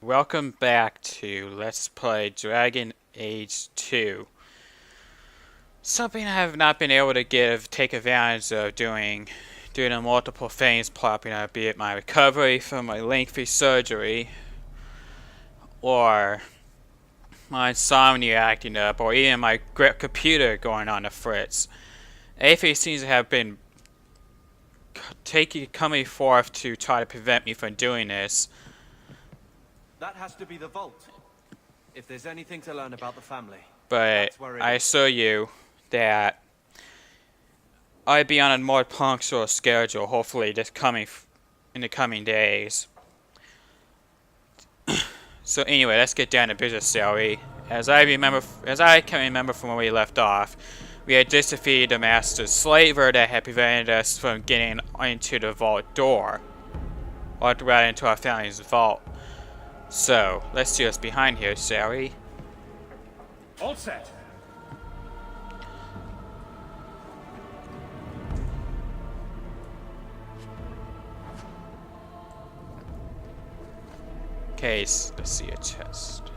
welcome back to Let's Play Dragon Age 2. Something I have not been able to take advantage of doing due to multiple things popping up, be it my recovery from my lengthy surgery, or my insomnia acting up, or even my computer going on the fritz. Everything seems to have been coming forth to try to prevent me from doing this. That has to be the vault. If there's anything to learn about the family. But I assure you that I'll be on a more punctual schedule, hopefully in the coming days. So anyway, let's get down to business, shall we? As I can remember from where we left off, we had just defeated the master slaver that had prevented us from getting into the vault door, or rather into our family's vault. So, let's see what's behind here, shall we? All set. Okay, let's see a chest.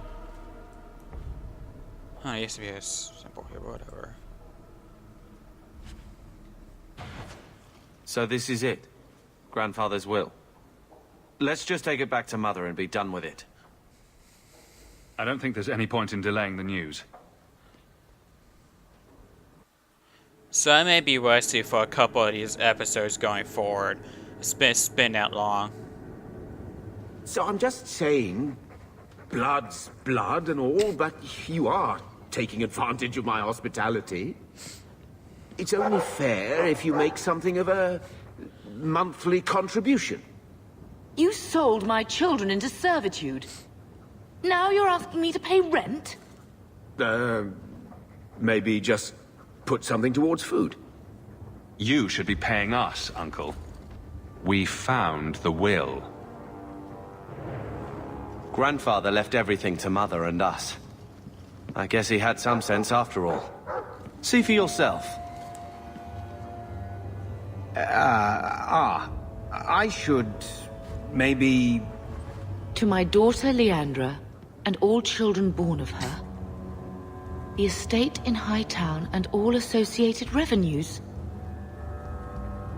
Oh, it used to be a simple here, but whatever. So this is it? Grandfather's will? Let's just take it back to Mother and be done with it. I don't think there's any point in delaying the news. So I may be rusty for a couple of these episodes going forward. It's been that long. So I'm just saying, blood's blood and all, but you are taking advantage of my hospitality. It's only fair if you make something of a monthly contribution. You sold my children into servitude. Now you're asking me to pay rent? Maybe just put something towards food. You should be paying us, Uncle. We found the will. Grandfather left everything to Mother and us. I guess he had some sense after all. See for yourself. I should... maybe... To my daughter Leandra, and all children born of her, the estate in Hightown and all associated revenues.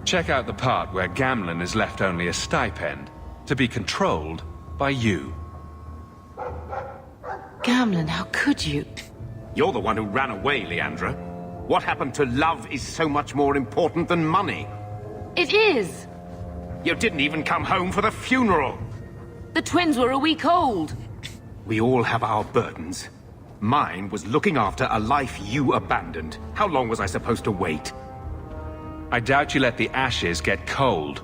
Check out the part where Gamlen is left only a stipend, to be controlled by you. Gamlen, how could you? You're the one who ran away, Leandra. What happened to love is so much more important than money. It is! You didn't even come home for the funeral. The twins were a week old. We all have our burdens. Mine was looking after a life you abandoned. How long was I supposed to wait? I doubt you let the ashes get cold.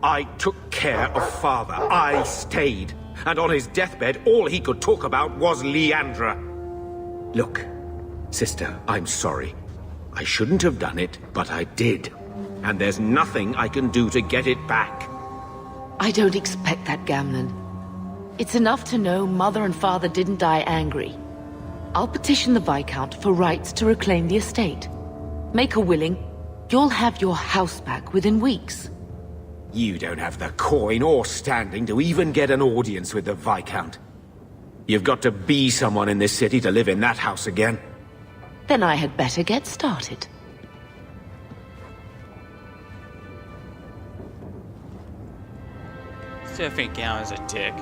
I took care of Father. I stayed. And on his deathbed, all he could talk about was Leandra. Look, sister, I'm sorry. I shouldn't have done it, but I did. And there's nothing I can do to get it back. I don't expect that, Gamlen. It's enough to know Mother and Father didn't die angry. I'll petition the Viscount for rights to reclaim the estate. Make her willing, you'll have your house back within weeks. You don't have the coin or standing to even get an audience with the Viscount. You've got to be someone in this city to live in that house again. Then I had better get started. Still think Gamlen's a dick.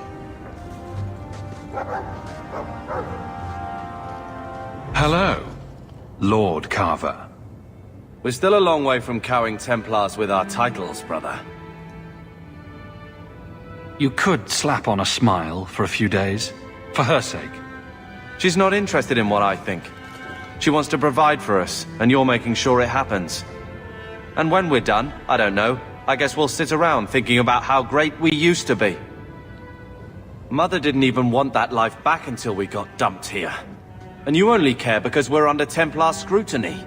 Hello, Lord Carver. We're still a long way from cowing Templars with our titles, brother. You could slap on a smile for a few days, for her sake. She's not interested in what I think. She wants to provide for us, and you're making sure it happens. And when we're done, I don't know, I guess we'll sit around thinking about how great we used to be. Mother didn't even want that life back until we got dumped here. And you only care because we're under Templar scrutiny.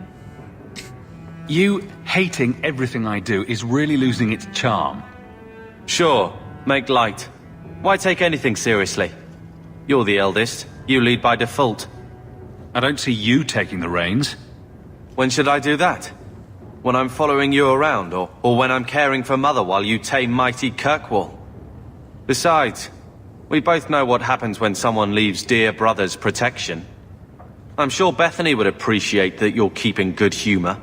You hating everything I do is really losing its charm. Sure, make light. Why take anything seriously? You're the eldest. You lead by default. I don't see you taking the reins. When should I do that? When I'm following you around, or when I'm caring for Mother while you tame mighty Kirkwall? Besides, We both know what happens when someone leaves dear brother's protection. I'm sure Bethany would appreciate that you're keeping good humor.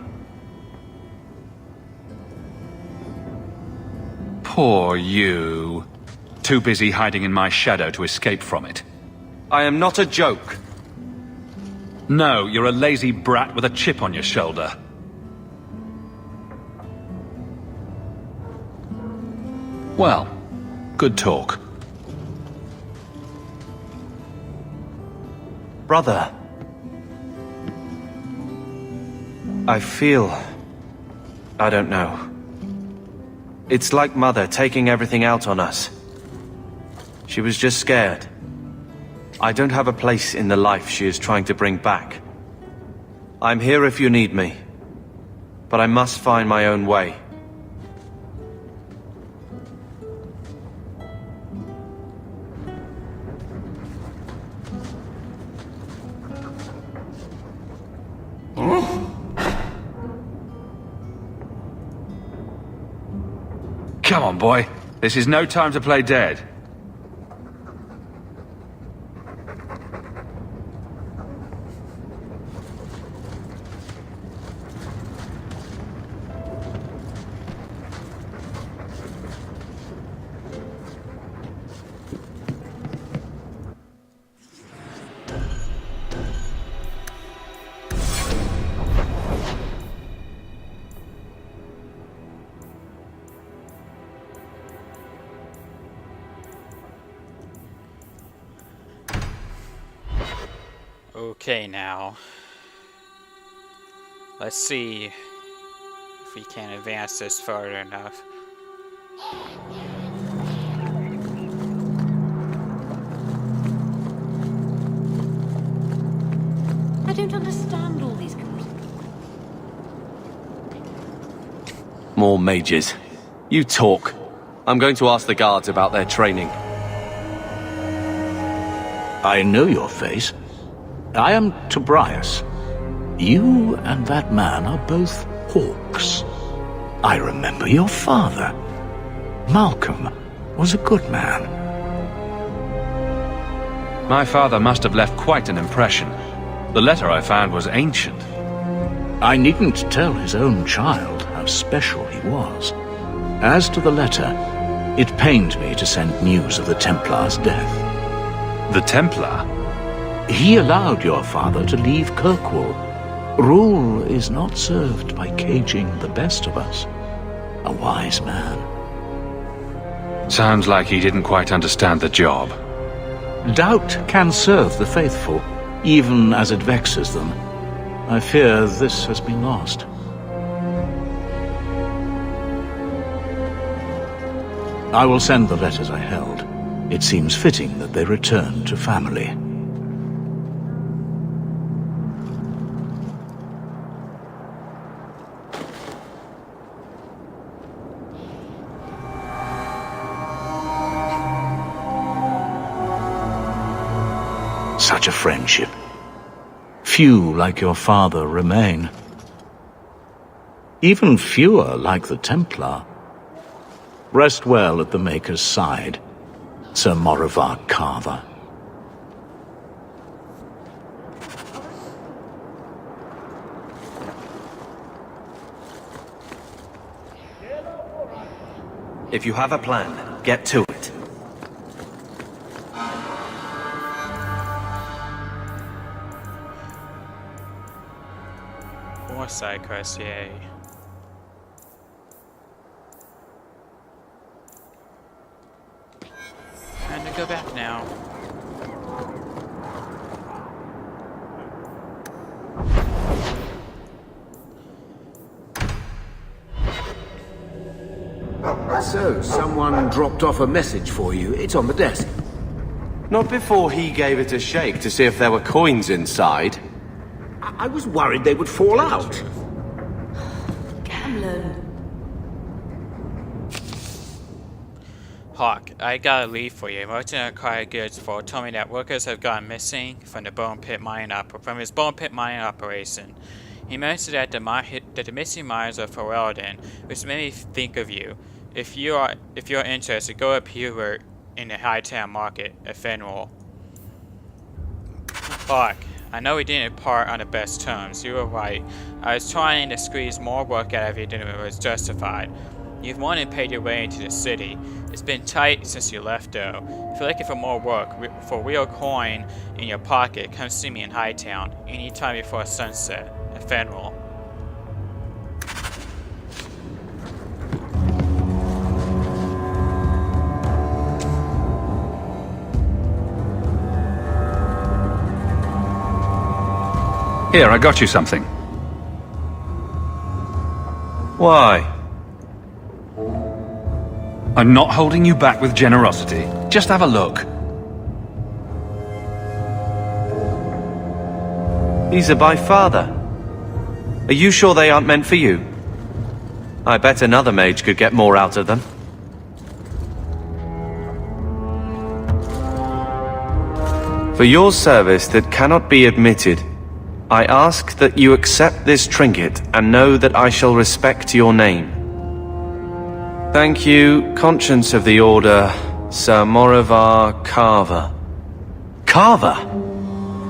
Poor you. Too busy hiding in my shadow to escape from it. I am not a joke. No, you're a lazy brat with a chip on your shoulder. Well, good talk. Brother. I feel... I don't know. It's like Mother taking everything out on us. She was just scared. I don't have a place in the life she is trying to bring back. I'm here if you need me. But I must find my own way. Come on, boy. This is no time to play dead. Okay, now. Let's see if we can advance this further enough. I don't understand all these More mages. You talk. I'm going to ask the guards about their training. I know your face. I am Tobias. You and that man are both hawks. I remember your father. Malcolm was a good man. My father must have left quite an impression. The letter I found was ancient. I needn't tell his own child how special he was. As to the letter, it pained me to send news of the Templar's death. The Templar? He allowed your father to leave Kirkwall. Rule is not served by caging the best of us. A wise man. Sounds like he didn't quite understand the job. Doubt can serve the faithful, even as it vexes them. I fear this has been lost. I will send the letters I held. It seems fitting that they return to family. Such a friendship. Few like your father remain. Even fewer like the Templar. Rest well at the Maker's side, Sir Morivar Carver. If you have a plan, get to it. More side quests, yay. Time to go back now. So, someone dropped off a message for you. It's on the desk. Not before he gave it a shake to see if there were coins inside. I was worried they would fall out. Gamlen. Hawk, I got a lead for you. Merchant acquired goods for told me that workers have gone missing from the his Bone Pit mining operation. He mentioned that the missing miners are Ferelden, which made me think of you. If you're interested, go up here in the Hightown market at Fenwal. Fuck. I know we didn't part on the best terms. You were right. I was trying to squeeze more work out of you than it was justified. You've more than paid your way into the city. It's been tight since you left, though. If you're looking for more work, for real coin in your pocket, come see me in Hightown, anytime before sunset, at Fenwal. Here, I got you something. Why? I'm not holding you back with generosity. Just have a look. These are by father. Are you sure they aren't meant for you? I bet another mage could get more out of them. For your service that cannot be admitted, I ask that you accept this trinket and know that I shall respect your name. Thank you, Conscience of the Order, Sir Morivar Carver. Carver?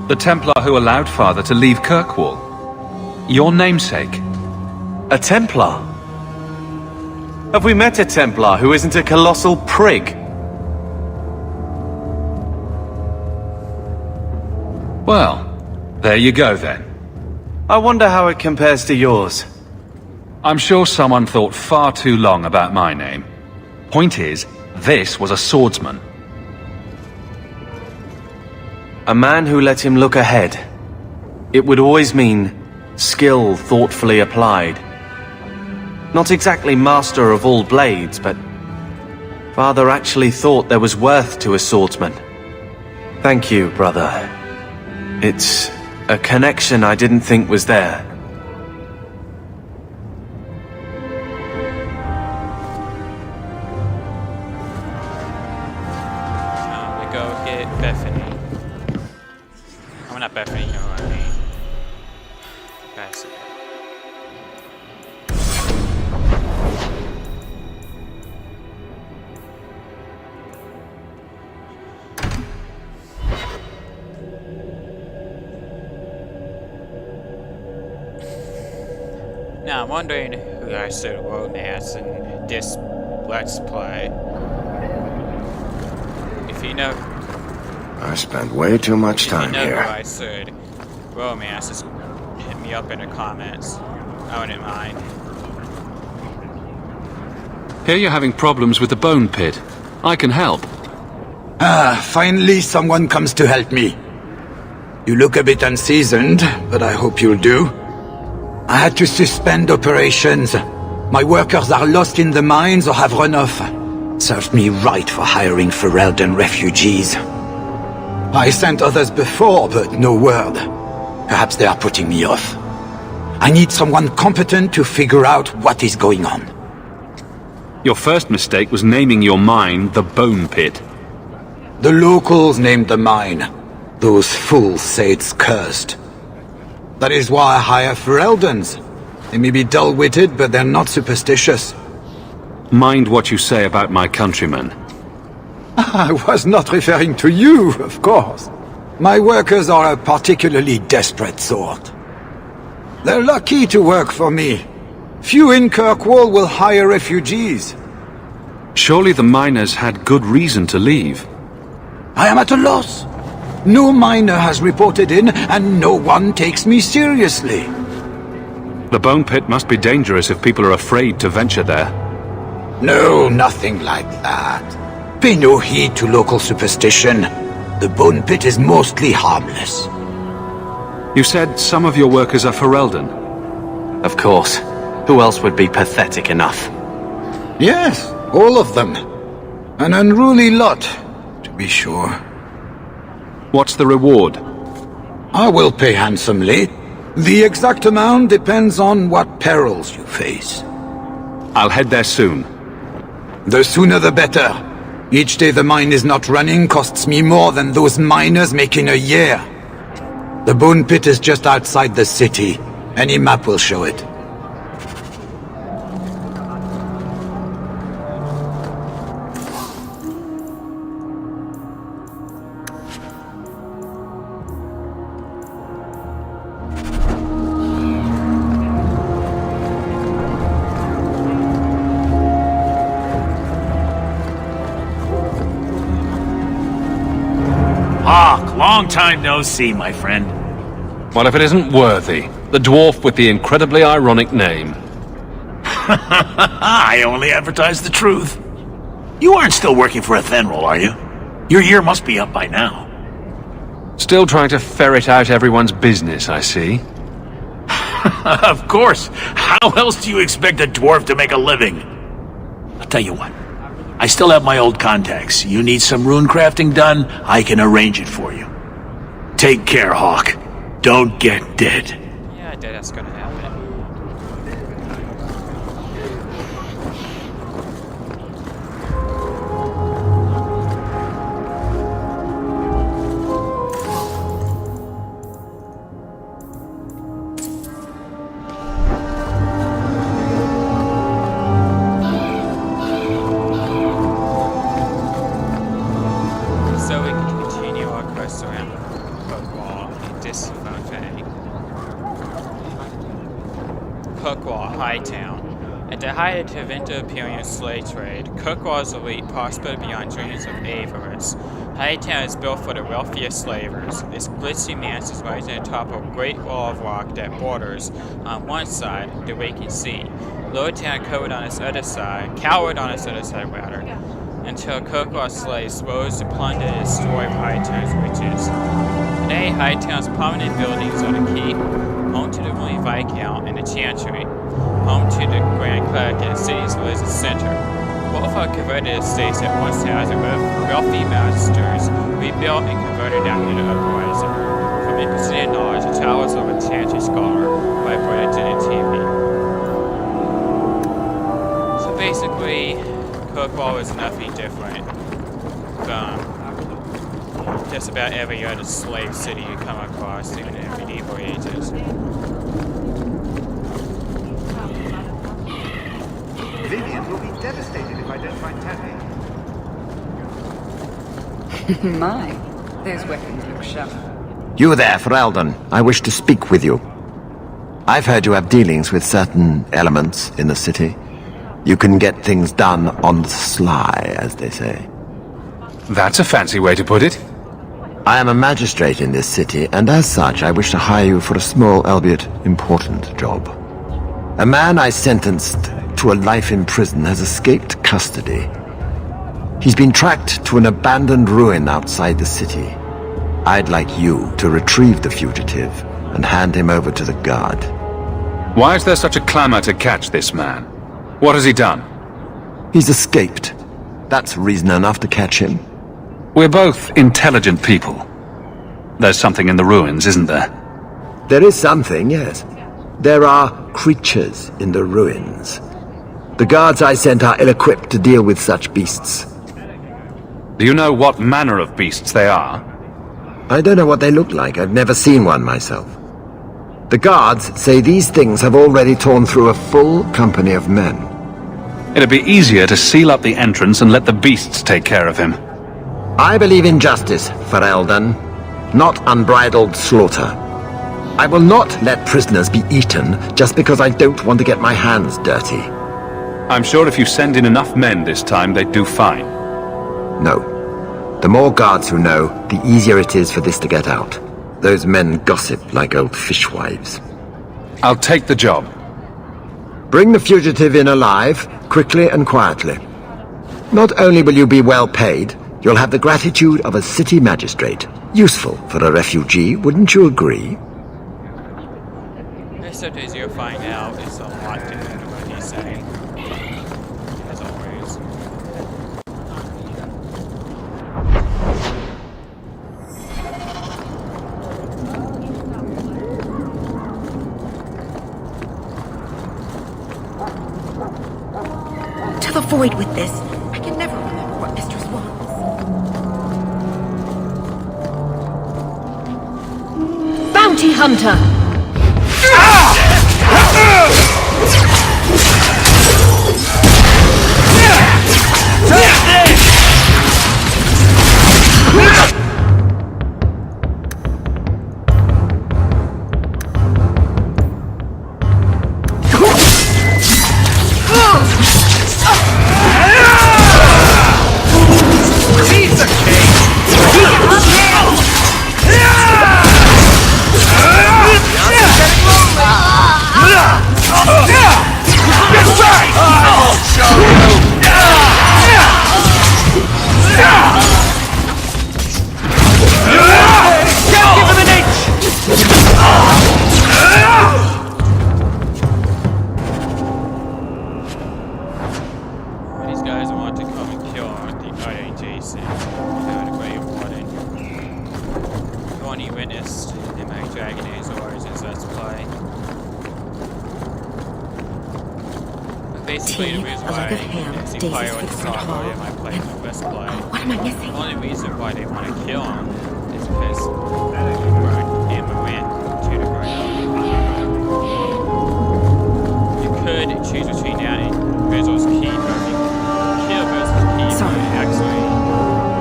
The Templar who allowed Father to leave Kirkwall. Your namesake. A Templar? Have we met a Templar who isn't a colossal prig? Well, there you go then. I wonder how it compares to yours. I'm sure someone thought far too long about my name. Point is, this was a swordsman. A man who let him look ahead. It would always mean skill thoughtfully applied. Not exactly master of all blades, but Father actually thought there was worth to a swordsman. Thank you, brother. It's a connection I didn't think was there. Time to go get Bethany. Oh, not Bethany, you know what I mean. That's it. Now, I'm wondering who I should romance in this Let's Play. If you know, I spent way too much if you time know who here. I should romance, just hit me up in the comments. I wouldn't mind. Here you're having problems with the bone pit. I can help. Ah, finally someone comes to help me. You look a bit unseasoned, but I hope you'll do. I had to suspend operations. My workers are lost in the mines or have run off. Served me right for hiring Ferelden refugees. I sent others before, but no word. Perhaps they are putting me off. I need someone competent to figure out what is going on. Your first mistake was naming your mine the Bone Pit. The locals named the mine. Those fools say it's cursed. That is why I hire Fereldens. They may be dull-witted, but they're not superstitious. Mind what you say about my countrymen. I was not referring to you, of course. My workers are a particularly desperate sort. They're lucky to work for me. Few in Kirkwall will hire refugees. Surely the miners had good reason to leave. I am at a loss. No miner has reported in, and no one takes me seriously. The Bone Pit must be dangerous if people are afraid to venture there. No, nothing like that. Pay no heed to local superstition. The Bone Pit is mostly harmless. You said some of your workers are Ferelden. Of course. Who else would be pathetic enough? Yes, all of them. An unruly lot, to be sure. What's the reward? I will pay handsomely. The exact amount depends on what perils you face. I'll head there soon. The sooner the better. Each day the mine is not running costs me more than those miners make in a year. The Bone Pit is just outside the city. Any map will show it. Hawk, long time no see, my friend. What if it isn't Worthy, the dwarf with the incredibly ironic name? I only advertise the truth. You aren't still working for Athenril, are you? Your year must be up by now. Still trying to ferret out everyone's business, I see. Of course. How else do you expect a dwarf to make a living? I'll tell you what. I still have my old contacts. You need some rune crafting done, I can arrange it for you. Take care, Hawk. Don't get dead. Yeah, that's gonna happen. So we can continue our quest around Cookwall and Disfafang. Cookwall, Hightown. At the height of the Tevinter-Imperial slave trade, Cookwall's elite prospered beyond dreams of avarice. Hightown is built for the wealthiest slavers. Its glitzy mansions rising atop a great wall of rock that borders, on one side, the waking sea. Lowtown cowered on its other side, until Cookwall slaves rose to plunder and destroy Hightown's riches. Today, Hightown's prominent buildings are the Keep, home to the Ruling Viscount, and the Chantry, home to the Grand Clerk and the city's religious center. Both are converted estates that once housed wealthy masters, rebuilt and converted after the uprising. From inquisitive knowledge, the towers of a Chantry scholar by Brennan and TV. So basically, Cookwall is nothing different from just about every other slave city you come across in the medieval ages. Vivian will be devastated if I don't find Taffy. My, those weapons look sharp. You there, Ferelden. I wish to speak with you. I've heard you have dealings with certain elements in the city. You can get things done on the sly, as they say. That's a fancy way to put it. I am a magistrate in this city, and as such, I wish to hire you for a small, albeit important, job. A man I sentenced to a life in prison has escaped custody. He's been tracked to an abandoned ruin outside the city. I'd like you to retrieve the fugitive and hand him over to the guard. Why is there such a clamor to catch this man? What has he done? He's escaped. That's reason enough to catch him. We're both intelligent people. There's something in the ruins, isn't there? There is something, yes. There are creatures in the ruins. The guards I sent are ill-equipped to deal with such beasts. Do you know what manner of beasts they are? I don't know what they look like. I've never seen one myself. The guards say these things have already torn through a full company of men. It'd be easier to seal up the entrance and let the beasts take care of him. I believe in justice, Ferelden, not unbridled slaughter. I will not let prisoners be eaten just because I don't want to get my hands dirty. I'm sure if you send in enough men this time, they'd do fine. No. The more guards who know, the easier it is for this to get out. Those men gossip like old fishwives. I'll take the job. Bring the fugitive in alive, quickly and quietly. Not only will you be well paid, you'll have the gratitude of a city magistrate. Useful for a refugee, wouldn't you agree? Except as you'll find out, it's a lot different than what he's saying. As always. To the void with this. I can never remember what Mistress wants. Bounty Hunter! Piece of cake! everyone witnessed in my Dragon Age Origins Let's Play. Basically, the reason why the player would talk about my playthrough Let's Play. What am I missing? The only reason why they want to kill him is because he burned Amarin to the ground. You could choose between that and Rizzo's Keep, or if you kill Rizzo's Keep, you actually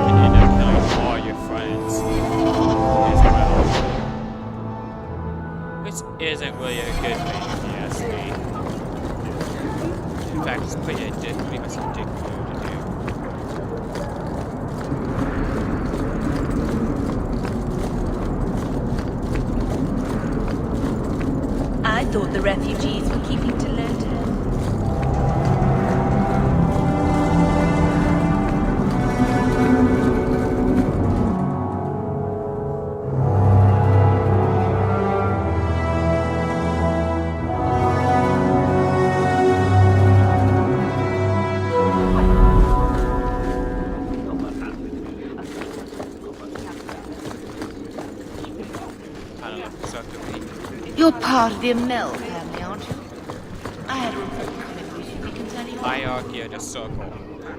can end up killing all your friends as well. Which isn't really a good thing if you ask me. In fact, it's pretty much a dick move to do. I thought the refugees were keeping to London. You're part of the Amel family, aren't you? I had a report coming recently concerning your Hierarchy of the Circle.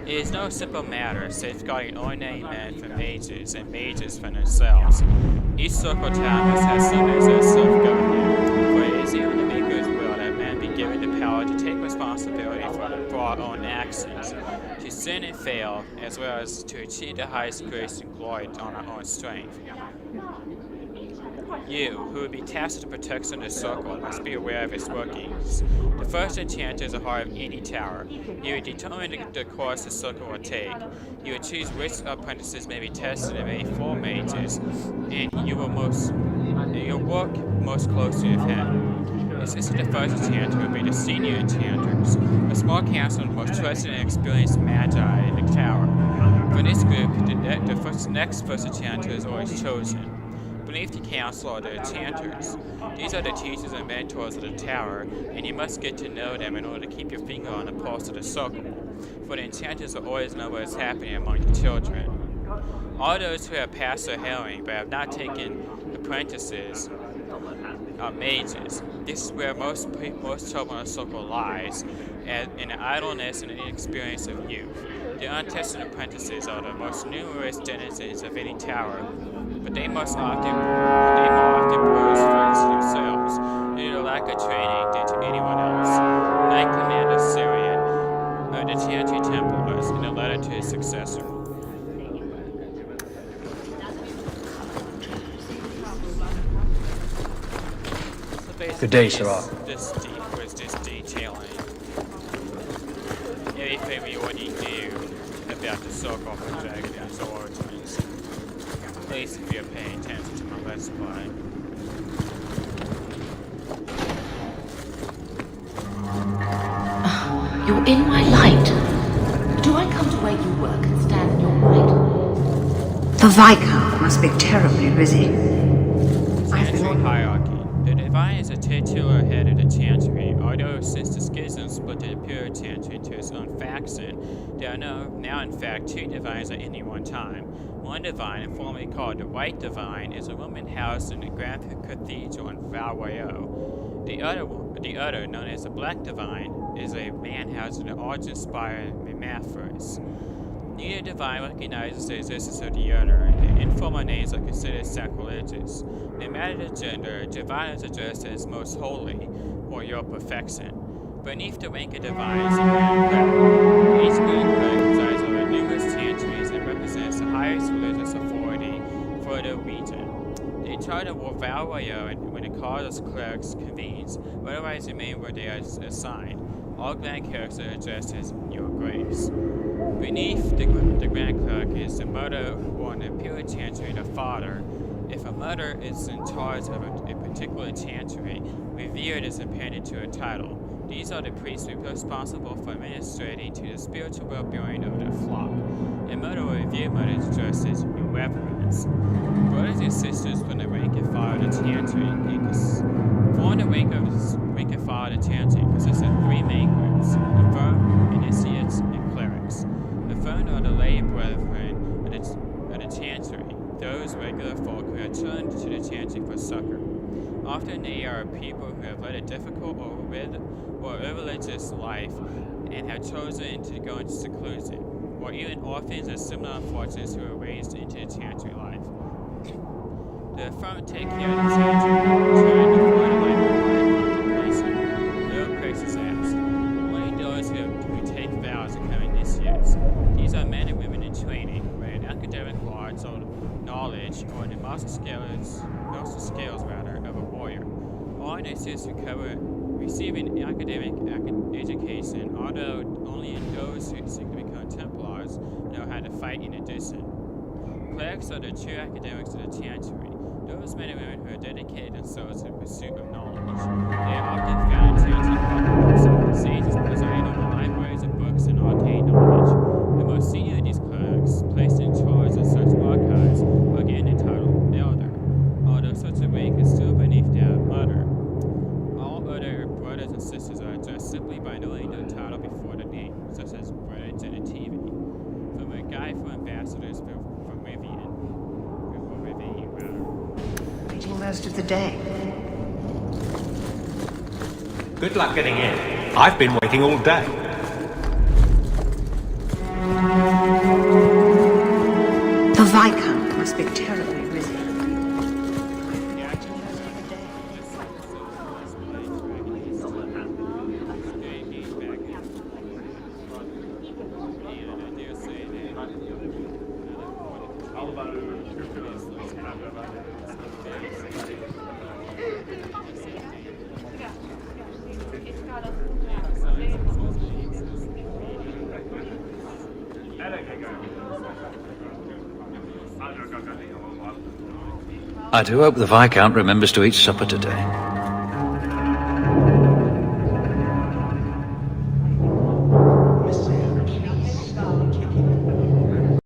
It is no simple matter safeguarding ordinary men from mages and mages from themselves. Each circle town must have some as a self-government, for it is even the Maker's will that men be given the power to take responsibility for their own actions, to sin and fail, as well as to achieve the highest grace and glory on our own strength. You, who would be tasked with the protection of the Circle, must be aware of its workings. The first enchanter is the heart of any tower. You would determine the course the Circle will take. You would choose which apprentices may be tested and may fall mages, and you'll work most closely with him. Assisting the first enchanter will be the senior enchanters, a small council of the most trusted and experienced magi in the tower. For this group, the next first enchanter is always chosen. Beneath the council are the enchanters. These are the teachers and mentors of the tower, and you must get to know them in order to keep your finger on the pulse of the Circle, for the enchanters will always know what is happening among the children. All those who have passed their herring but have not taken apprentices are mages. This is where most trouble in the Circle lies, in the idleness and the inexperience of youth. The untested apprentices are the most numerous denizens of any tower, but they more often pose threats to themselves due to the lack of training due to anyone else. Knight Commander Syrian of the Chantry Templars in a letter to his successor. So Good day, Sirach. This detailing everything we already knew about the Circle from Dragon Age Origins. At least if you're paying attention to my Let's Play. You're in my light. Do I come to where you work and stand in your right? The Viscount must be terribly busy. Chantry hierarchy. The Divine is a titular head of the Chantry, although since the schism split the Imperial Chantry into its own faction, there are now in fact two Divines at any one time. One Divine, formerly called the White Divine, is a woman housed in the Grand Cathedral in Valwayo. The other, known as the Black Divine, is a man housed in the Argent Spire in Mathras. Neither Divine recognizes the existence of the other, and the informal names are considered sacrilegious. No matter the gender, Divine is addressed as Most Holy, or Your Perfection. Beneath the rank of Divine is the Grand Cleric. Each Grand Cleric presides over numerous chantries and represents the highest religious authority for the region. They try to war Valwayo when the cause of clerics convenes, but otherwise remain where they are assigned. All Grand Clerics are addressed as Your Grace. Beneath the Grand Cleric is the mother, or in the Imperial Chantry, the father. If a mother is in charge of a particular chantry, revered is appended to a title. These are the priests responsible for administrating to the spiritual well-being of their flock. A mother or revered mother is addressed as Your Reverence. Brothers and sisters from the rank and file of the chantry consists of three main groups: the Firm, Initiates, and Clerics. The Firm are the lay brethren of the chantry, those regularly regular folk who have turned to the Chantry for succor. Often they are people who have led a difficult or irreligious life and have chosen to go into seclusion, or even orphans of similar unfortunates who are raised into the Chantry life. The firm take care of the Chantry, trying to find a life of contemplation. Little Crisis asks, only those who take vows of coming initiates. These are men and women in training, with an academic large or knowledge or the muscle scales of a warrior. All initiates who cover receiving academic education, although only those who seek to become Templars know how to fight in addition. Clerics are the true academics of the Chantry, those men and women who have dedicated themselves to the pursuit of knowledge. They are often found in Chantry archives. Sages preside over libraries of books and arcane knowledge. The most senior of these clerics, placed in charge of such archives, are again entitled Elder, although such a rank is still beneath that of Mother. All other brothers and sisters are addressed simply by knowing their title before the name, such as Brother Genitivi, from a guide for ambassadors from Rivian, Waiting most of the day. Good luck getting in. I've been waiting all day. The Viscount must be terribly busy. I do hope the Viscount remembers to eat supper today.